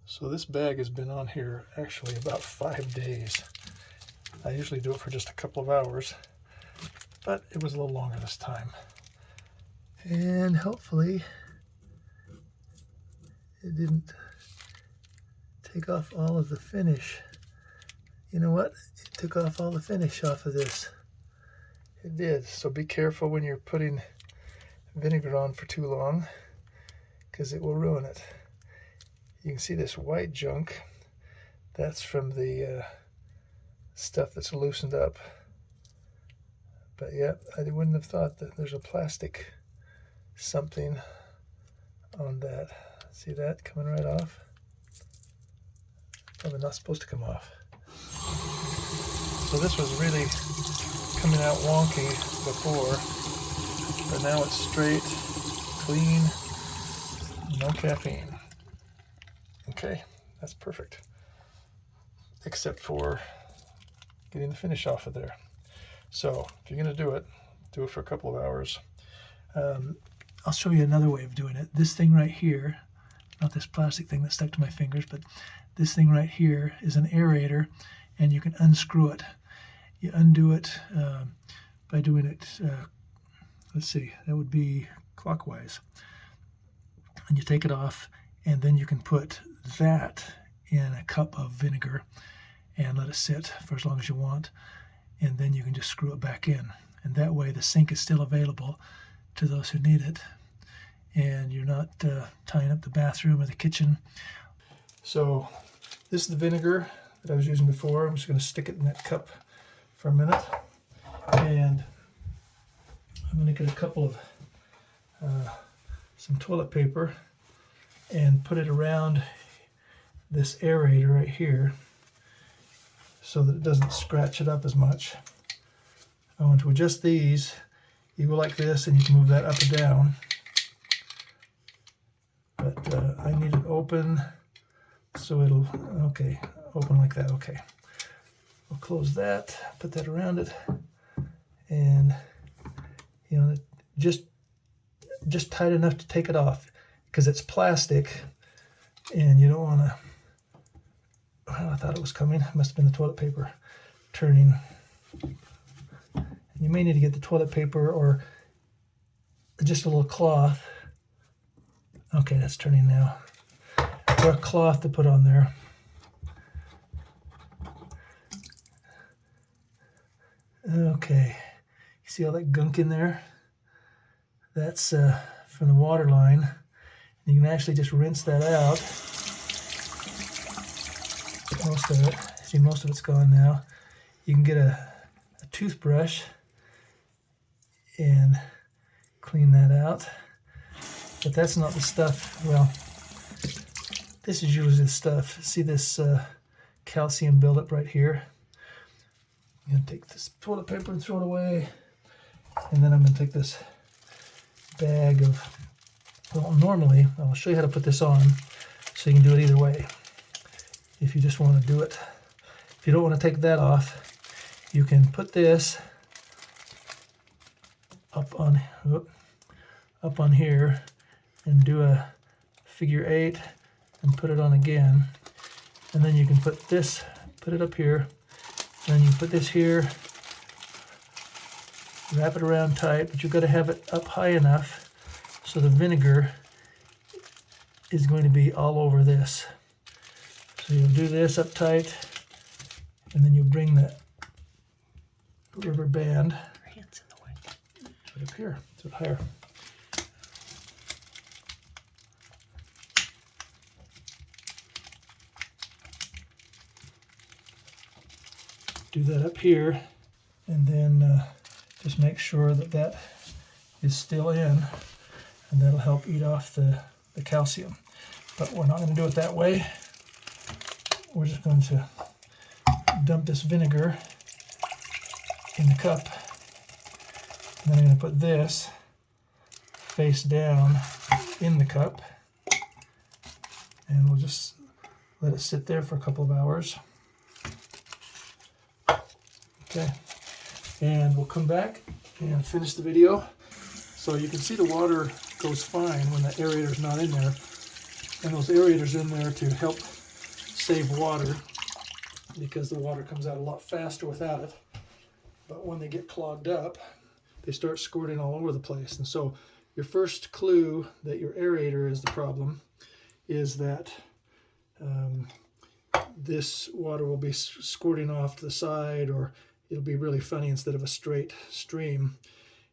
So this bag has been on here actually about 5 days. I usually do it for just a couple of hours, but it was a little longer this time. And hopefully it didn't take off all of the finish. You know what? It took off all the finish off of this. It did. So be careful when you're putting vinegar on for too long, because it will ruin it. You can see this white junk. That's from the stuff that's loosened up. But yeah, I wouldn't have thought that there's a plastic something on that. See that coming right off? Probably not supposed to come off. So this was really coming out wonky before, but now it's straight, clean, no caffeine. Okay, that's perfect. Except for getting the finish off of there. So if you're going to do it for a couple of hours. I'll show you another way of doing it. This thing right here, not this plastic thing that stuck to my fingers, but this thing right here is an aerator, and you can unscrew it. You undo it by doing it, let's see, that would be clockwise. And you take it off, and then you can put that in a cup of vinegar and let it sit for as long as you want, and then you can just screw it back in. And that way the sink is still available to those who need it, and you're not tying up the bathroom or the kitchen. So this is the vinegar that I was using before. I'm just going to stick it in that cup for a minute, and I'm going to get a couple of some toilet paper and put it around this aerator right here so that it doesn't scratch it up as much. I want to adjust these. You go like this, and you can move that up and down. But I need it open, so it'll, okay, open like that, okay. We'll close that, put that around it, and, you know, just tight enough to take it off, because it's plastic, and you don't want to, well, I thought it was coming. It must have been the toilet paper turning. You may need to get the toilet paper or just a little cloth. Okay, that's turning now. Or a cloth to put on there. Okay, you see all that gunk in there? That's from the water line. You can actually just rinse that out. Most of it. See, most of it's gone now. You can get a toothbrush and clean that out. But that's not the stuff. Well, this is usually the stuff. See this calcium buildup right here? I'm going to take this toilet paper and throw it away. And then I'm going to take this bag of, well, normally, I'll show you how to put this on so you can do it either way. If you just want to do it. If you don't want to take that off, you can put this up on here and do a figure 8 and put it on again. And then you can put it up here, and then you put this here, wrap it around tight, but you've got to have it up high enough so the vinegar is going to be all over this. So you'll do this up tight, and then you bring that rubber band. Your hand's in the way. Put it up here. Put it higher. Do that up here, and then just make sure that that is still in, and that'll help eat off the calcium. But we're not going to do it that way. We're just going to dump this vinegar in the cup, and then I'm going to put this face down in the cup, and we'll just let it sit there for a couple of hours. Okay, and we'll come back and finish the video. So you can see the water goes fine when the aerator's not in there. And those aerators in there to help save water, because the water comes out a lot faster without it. But when they get clogged up, they start squirting all over the place. And so your first clue that your aerator is the problem is that this water will be squirting off to the side, or it'll be really funny instead of a straight stream.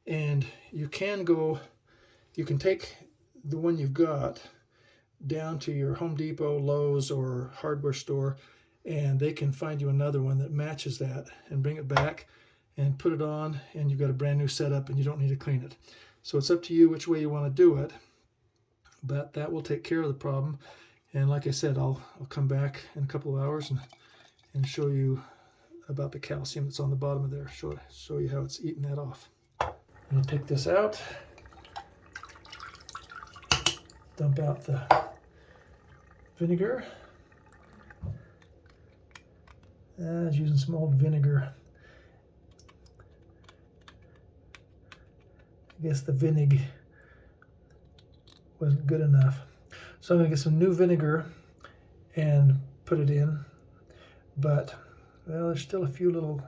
And you can take the one you've got down to your Home Depot, Lowe's, or hardware store, and they can find you another one that matches that and bring it back and put it on, and you've got a brand new setup and you don't need to clean it. So it's up to you which way you want to do it, but that will take care of the problem. And like I said, I'll come back in a couple of hours and show you about the calcium that's on the bottom of there, show you how it's eating that off. I'm going to take this out, dump out the vinegar. I was using some old vinegar. I guess the vinegar wasn't good enough. So I'm going to get some new vinegar and put it in. But, well, there's still a few little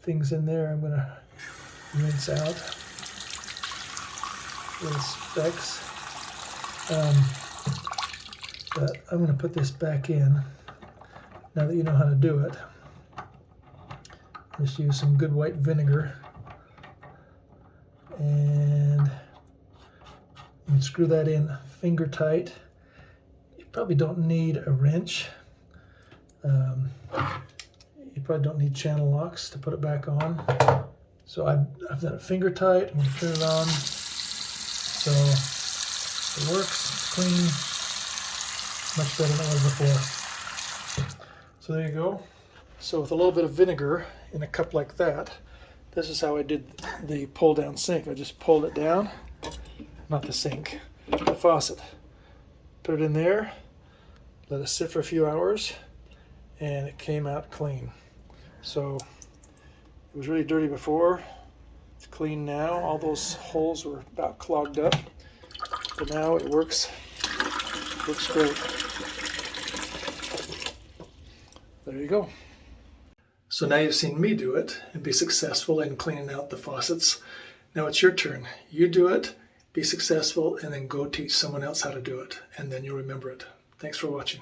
things in there I'm going to rinse out. Little specks. But I'm going to put this back in. Now that you know how to do it, just use some good white vinegar and screw that in finger tight. You probably don't need a wrench. You probably don't need channel locks to put it back on. So I've done it finger tight. I'm going to turn it on. So it works, it's clean, much better than it was before. So there you go. So with a little bit of vinegar in a cup like that, this is how I did the pull down sink. I just pulled it down, not the sink, the faucet. Put it in there, let it sit for a few hours, and it came out clean. So it was really dirty before, it's clean now. All those holes were about clogged up, but now it works great. There you go. So now you've seen me do it and be successful in cleaning out the faucets. Now it's your turn. You do it, be successful, and then go teach someone else how to do it, and then you'll remember it. Thanks for watching.